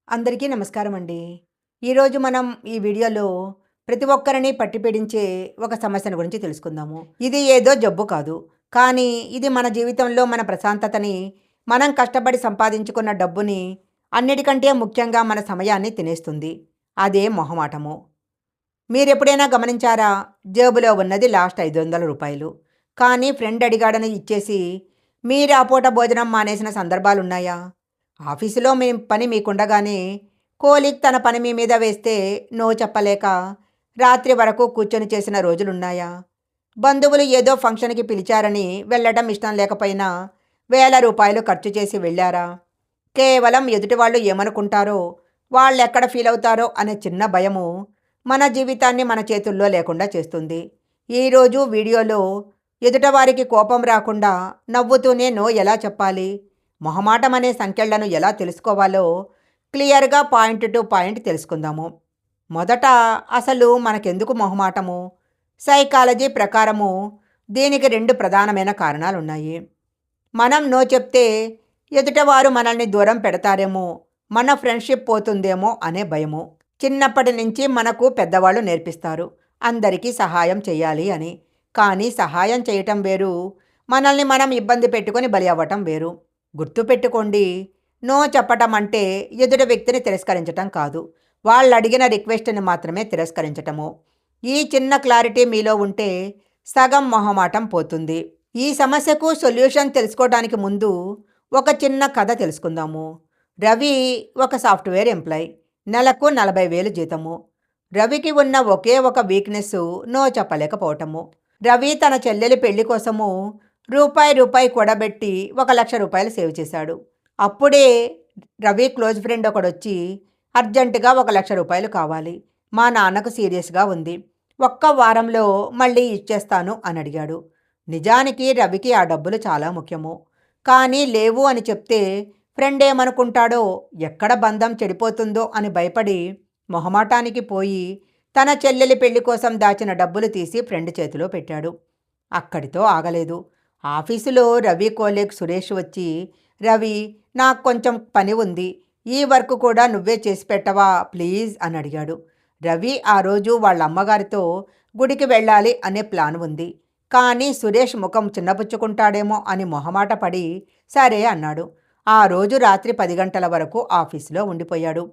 అందరికీ నమస్కారం అండి. ఈరోజు మనం ఈ వీడియోలో ప్రతి ఒక్కరిని పట్టిపీడించే ఒక సమస్యను గురించి తెలుసుకుందాము. ఇది ఏదో జబ్బు కాదు. కానీ ఇది మన జీవితంలో మన ప్రశాంతతని, మనం కష్టపడి సంపాదించుకున్న డబ్బుని, అన్నిటికంటే ముఖ్యంగా మన సమయాన్ని తినేస్తుంది. అదే మొహమాటము. మీరెప్పుడైనా గమనించారా? జేబులో ఉన్నది లాస్ట్ రూ. 500. కానీ ఫ్రెండ్ అడిగాడని ఇచ్చేసి, మీరు ఆ పూట భోజనం మానేసిన సందర్భాలున్నాయా? ఆఫీసులో మీ పని మీకుండగానే, కోలీగ్ తన పని మీ మీద వేస్తే నో చెప్పలేక, రాత్రి వరకు కూర్చొని చేసిన రోజులున్నాయా? బంధువులు ఏదో ఫంక్షన్‌కి పిలిచారని వెళ్ళడం ఇష్టం లేకపోయినా, వేల రూపాయలు ఖర్చు చేసి వెళ్లారా? కేవలం ఎదుటివాళ్ళు ఏమనుకుంటారో, వాళ్ళెక్కడ ఫీలవుతారో అనే చిన్న భయము, మన జీవితాన్ని మన చేతుల్లో లేకుండా చేస్తుంది. ఈరోజు వీడియోలో ఎదుటవారికి కోపం రాకుండా నవ్వుతూనే నో ఎలా చెప్పాలి, మొహమాటం అనే సంకెళ్లను ఎలా తెలుసుకోవాలో క్లియర్గా పాయింట్ టు పాయింట్ తెలుసుకుందాము. మొదట అసలు మనకెందుకు మొహమాటము? సైకాలజీ ప్రకారము దీనికి 2 ప్రధానమైన కారణాలున్నాయి. మనం నో చెప్తే ఎదుటవారు మనల్ని దూరం పెడతారేమో, మన ఫ్రెండ్షిప్ పోతుందేమో అనే భయము. చిన్నప్పటి నుంచి మనకు పెద్దవాళ్ళు నేర్పిస్తారు అందరికీ సహాయం చేయాలి అని. కానీ సహాయం చేయటం వేరు, మనల్ని మనం ఇబ్బంది పెట్టుకొని బలి అవ్వటం వేరు. గుర్తుపెట్టుకోండి, నో చెప్పటం అంటే ఎదుటి వ్యక్తిని తిరస్కరించటం కాదు, వాళ్ళు అడిగిన రిక్వెస్ట్ని మాత్రమే తిరస్కరించటము. ఈ చిన్న క్లారిటీ మీలో ఉంటే సగం మొహమాటం పోతుంది. ఈ సమస్యకు సొల్యూషన్ తెలుసుకోవడానికి ముందు ఒక చిన్న కథ తెలుసుకుందాము. రవి ఒక సాఫ్ట్వేర్ ఎంప్లాయ్, నెలకు 40,000 జీతము. రవికి ఉన్న ఒకే ఒక వీక్నెస్ నో చెప్పలేకపోవటము. రవి తన చెల్లెలి పెళ్లి కోసము రూపాయి కూడబెట్టి ₹1,00,000 సేవ్ చేశాడు. అప్పుడే రవి క్లోజ్ ఫ్రెండ్ ఒకడొచ్చి, అర్జెంటుగా ₹1,00,000 కావాలి, మా నాన్నకు సీరియస్గా ఉంది, ఒక్క వారంలో మళ్ళీ ఇచ్చేస్తాను అని అడిగాడు. నిజానికి రవికి ఆ డబ్బులు చాలా ముఖ్యము. కానీ లేవు అని చెప్తే ఫ్రెండ్ ఏమనుకుంటాడో, ఎక్కడ బంధం చెడిపోతుందో అని భయపడి మొహమాటానికి పోయి తన చెల్లెలి పెళ్లి కోసం దాచిన డబ్బులు తీసి ఫ్రెండ్ చేతిలో పెట్టాడు. అక్కడితో ఆగలేదు. ఆఫీసులో రవి కోలీగ్ సురేష్ వచ్చి, రవి, నాకు కొంచెం పని ఉంది, ఈ వర్క్ కూడా నువ్వే చేసి పెట్టవా ప్లీజ్ అని అడిగాడు. రవి ఆ రోజు వాళ్ళ అమ్మగారితో గుడికి వెళ్ళాలి అనే ప్లాన్ ఉంది. కానీ సురేష్ ముఖం చిన్నపుచ్చుకుంటాడేమో అని మొహమాట పడి సరే అన్నాడు. ఆ రోజు రాత్రి 10 గంటల వరకు ఆఫీసులో ఉండిపోయాడు.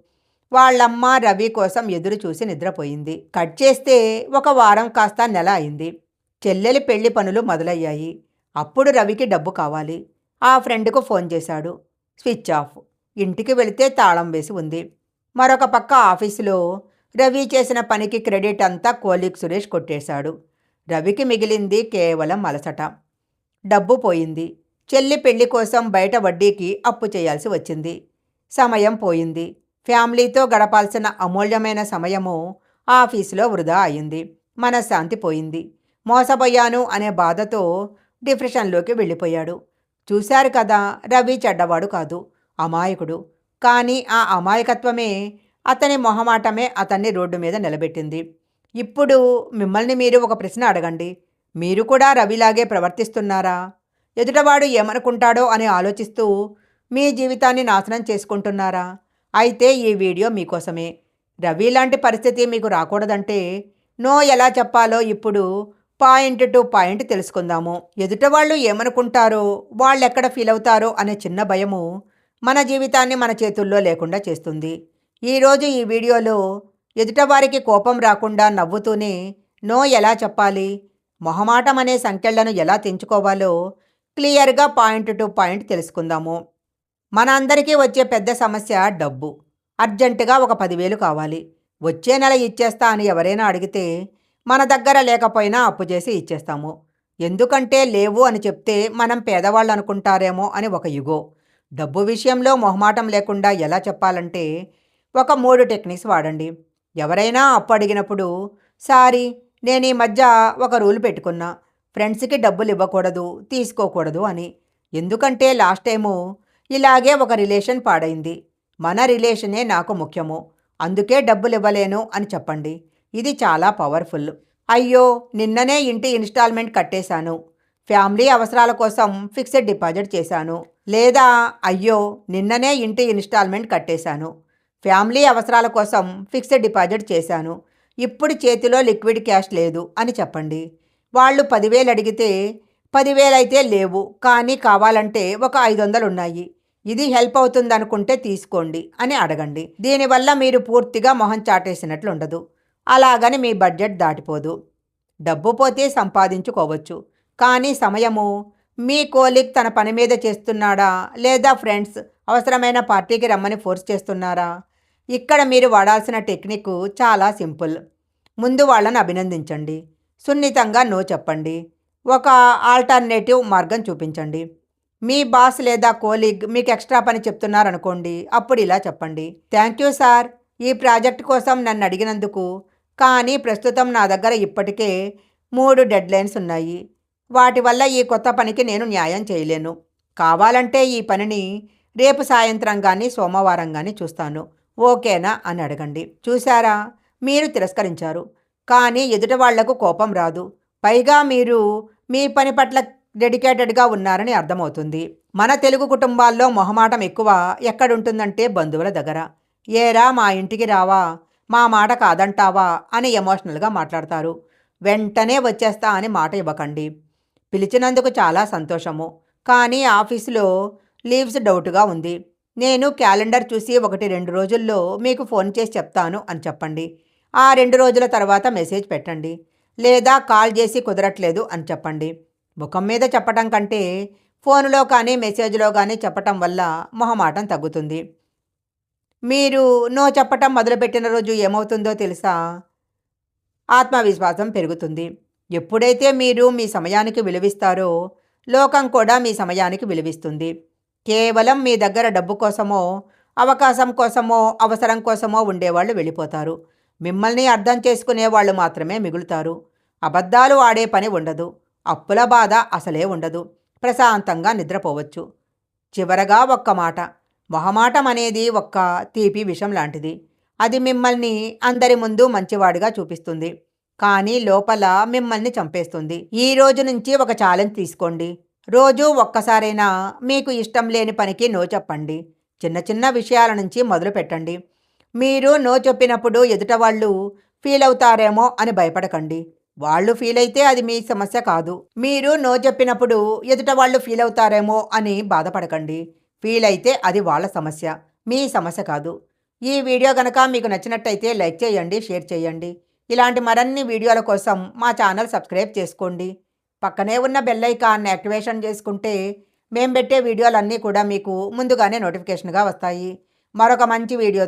వాళ్ళమ్మ రవి కోసం ఎదురు చూసి నిద్రపోయింది. కట్ చేస్తే ఒక వారం కాస్త నెల అయింది. చెల్లెలి పెళ్లి పనులు మొదలయ్యాయి. అప్పుడు రవికి డబ్బు కావాలి. ఆ ఫ్రెండ్కు ఫోన్ చేశాడు. Switch off. ఇంటికి వెళితే తాళం వేసి ఉంది. మరొక పక్క ఆఫీసులో రవి చేసిన పనికి క్రెడిట్ అంతా కోలీగ్ సురేష్ కొట్టేశాడు. రవికి మిగిలింది కేవలం అలసట. డబ్బు పోయింది. చెల్లి పెళ్లి కోసం బయట వడ్డీకి అప్పు చేయాల్సి వచ్చింది. సమయం పోయింది. ఫ్యామిలీతో గడపాల్సిన అమూల్యమైన సమయము ఆఫీసులో వృధా అయింది. మనశ్శాంతి పోయింది. మోసపోయాను అనే బాధతో డిప్రెషన్లోకి వెళ్ళిపోయాడు. చూశారు కదా, రవి చెడ్డవాడు కాదు, అమాయకుడు. కానీ ఆ అమాయకత్వమే, అతని మొహమాటమే అతన్ని రోడ్డు మీద నిలబెట్టింది. ఇప్పుడు మిమ్మల్ని మీరు ఒక ప్రశ్న అడగండి. మీరు కూడా రవిలాగే ప్రవర్తిస్తున్నారా? ఎదుటవాడు ఏమనుకుంటాడో అని ఆలోచిస్తూ మీ జీవితాన్ని నాశనం చేసుకుంటున్నారా? అయితే ఈ వీడియో మీకోసమే. రవి లాంటి పరిస్థితి మీకు రాకూడదంటే నో ఎలా చెప్పాలో ఇప్పుడు పాయింట్ టు పాయింట్ తెలుసుకుందాము. ఎదుటవాళ్ళు ఏమనుకుంటారో, వాళ్ళెక్కడ ఫీల్ అవుతారో అనే చిన్న భయము మన జీవితాన్ని మన చేతుల్లో లేకుండా చేస్తుంది. ఈరోజు ఈ వీడియోలో ఎదుటవారికి కోపం రాకుండా నవ్వుతూనే నో ఎలా చెప్పాలి, మొహమాటం అనే సంకెళ్లను ఎలా తెంచుకోవాలో క్లియర్గా పాయింట్ టు పాయింట్ తెలుసుకుందాము. మన అందరికీ వచ్చే పెద్ద సమస్య డబ్బు. అర్జెంటుగా ఒక 10,000 కావాలి, వచ్చే నెల ఇచ్చేస్తా అని ఎవరైనా అడిగితే మన దగ్గర లేకపోయినా అప్పు చేసి ఇచ్చేస్తాము. ఎందుకంటే లేవు అని చెప్తే మనం పేదవాళ్ళు అనుకుంటారేమో అని ఒక యుగో. డబ్బు విషయంలో మొహమాటం లేకుండా ఎలా చెప్పాలంటే ఒక 3 టెక్నిక్స్ వాడండి. ఎవరైనా అప్పు అడిగినప్పుడు, సారీ, నేను ఈ మధ్య ఒక రూల్ పెట్టుకున్నా, ఫ్రెండ్స్కి డబ్బులు ఇవ్వకూడదు, తీసుకోకూడదు అని. ఎందుకంటే లాస్ట్ టైము ఇలాగే ఒక రిలేషన్ పాడైంది. మన రిలేషనే నాకు ముఖ్యము, అందుకే డబ్బులు ఇవ్వలేను అని చెప్పండి. ఇది చాలా పవర్ఫుల్. అయ్యో, నిన్ననే ఇంటి ఇన్స్టాల్మెంట్ కట్టేశాను, ఫ్యామిలీ అవసరాల కోసం ఫిక్స్డ్ డిపాజిట్ చేశాను. లేదా అయ్యో, నిన్ననే ఇంటి ఇన్స్టాల్మెంట్ కట్టేశాను, ఫ్యామిలీ అవసరాల కోసం ఫిక్స్డ్ డిపాజిట్ చేశాను. ఇప్పుడు చేతిలో లిక్విడ్ క్యాష్ లేదు అని చెప్పండి. వాళ్ళు 10,000 అడిగితే 10,000 అయితే లేవు, కానీ కావాలంటే ఒక 500 ఉన్నాయి. ఇది హెల్ప్ అవుతుందనుకుంటే తీసుకోండి అని అడగండి. దీనివల్ల మీరు పూర్తిగా మొహం చాటేసినట్లు ఉండదు. అలాగని మీ బడ్జెట్ దాటిపోదు. డబ్బు పోతే సంపాదించుకోవచ్చు, కానీ సమయము, మీ కోలీగ్ తన పని మీద చేస్తున్నాడా లేదా ఫ్రెండ్స్ అవసరమైన పార్టీకి రమ్మని ఫోర్స్ చేస్తున్నారా? ఇక్కడ మీరు వాడాల్సిన టెక్నిక్ చాలా సింపుల్. ముందు వాళ్ళని అభినందించండి. సున్నితంగా నో చెప్పండి. ఒక ఆల్టర్నేటివ్ మార్గం చూపించండి. మీ బాస్ లేదా కోలీగ్ మీకు ఎక్స్ట్రా పని చెప్తున్నారనుకోండి, అప్పుడు ఇలా చెప్పండి. థ్యాంక్ యూ సార్, ఈ ప్రాజెక్ట్ కోసం నన్ను అడిగినందుకు. కానీ ప్రస్తుతం నా దగ్గర ఇప్పటికే 3 డెడ్లైన్స్ ఉన్నాయి. వాటి వల్ల ఈ కొత్త పనికి నేను న్యాయం చేయలేను. కావాలంటే ఈ పనిని రేపు సాయంత్రం కానీ సోమవారం కానీ చూస్తాను, ఓకేనా అని అడగండి. చూసారా, మీరు తిరస్కరించారు, కానీ ఎదుటి వాళ్లకు కోపం రాదు. పైగా మీరు మీ పని పట్ల డెడికేటెడ్గా ఉన్నారని అర్థమవుతుంది. మన తెలుగు కుటుంబాల్లో మొహమాటం ఎక్కువ ఎక్కడుంటుందంటే బంధువుల దగ్గర. ఏరా మా ఇంటికి రావా, మా మాట కాదంటావా అని ఎమోషనల్గా మాట్లాడతారు. వెంటనే వచ్చేస్తా అని మాట ఇవ్వకండి. పిలిచినందుకు చాలా సంతోషము, కానీ ఆఫీసులో లీవ్స్ డౌట్గా ఉంది. నేను క్యాలెండర్ చూసి 1-2 రోజుల్లో మీకు ఫోన్ చేసి చెప్తాను అని చెప్పండి. ఆ 2 రోజుల తర్వాత మెసేజ్ పెట్టండి, లేదా కాల్ చేసి కుదరట్లేదు అని చెప్పండి. ముఖం మీద చెప్పటం కంటే ఫోన్లో కానీ మెసేజ్లో కానీ చెప్పటం వల్ల మొహమాటం తగ్గుతుంది. మీరు నో చెప్పటం మొదలుపెట్టిన రోజు ఏమవుతుందో తెలుసా? ఆత్మవిశ్వాసం పెరుగుతుంది. ఎప్పుడైతే మీరు మీ సమయానికి విలువిస్తారో లోకం కూడా మీ సమయానికి విలువిస్తుంది. కేవలం మీ దగ్గర డబ్బు కోసమో, అవకాశం కోసమో, అవసరం కోసమో ఉండేవాళ్ళు వెళ్ళిపోతారు. మిమ్మల్ని అర్థం చేసుకునే వాళ్ళు మాత్రమే మిగులుతారు. అబద్ధాలు ఆడే పని ఉండదు. అప్పుల బాధ అసలే ఉండదు. ప్రశాంతంగా నిద్రపోవచ్చు. చివరగా ఒక్క మాట, మొహమాటం అనేది ఒక్క తీపి విషం లాంటిది. అది మిమ్మల్ని అందరి ముందు మంచివాడిగా చూపిస్తుంది, కానీ లోపల మిమ్మల్ని చంపేస్తుంది. ఈ రోజు నుంచి ఒక ఛాలెంజ్ తీసుకోండి. రోజు ఒక్కసారైనా మీకు ఇష్టం లేని పనికి నో చెప్పండి. చిన్న చిన్న విషయాల నుంచి మొదలు పెట్టండి. మీరు నో చెప్పినప్పుడు ఎదుట వాళ్ళు ఫీల్ అవుతారేమో అని భయపడకండి. వాళ్ళు ఫీల్ అయితే అది మీ సమస్య కాదు. మీరు నో చెప్పినప్పుడు ఎదుట వాళ్ళు ఫీల్ అవుతారేమో అని బాధపడకండి. ఫీల్ అయితే అది వాళ్ళ సమస్య, మీ సమస్య కాదు. ఈ వీడియో కనుక మీకు నచ్చినట్టయితే లైక్ చేయండి, షేర్ చేయండి. ఇలాంటి మరిన్ని వీడియోల కోసం మా ఛానల్ సబ్స్క్రైబ్ చేసుకోండి. పక్కనే ఉన్న బెల్ ఐకాన్ని యాక్టివేషన్ చేసుకుంటే మేము పెట్టే వీడియోలన్నీ కూడా మీకు ముందుగానే నోటిఫికేషన్గా వస్తాయి. మరొక మంచి వీడియో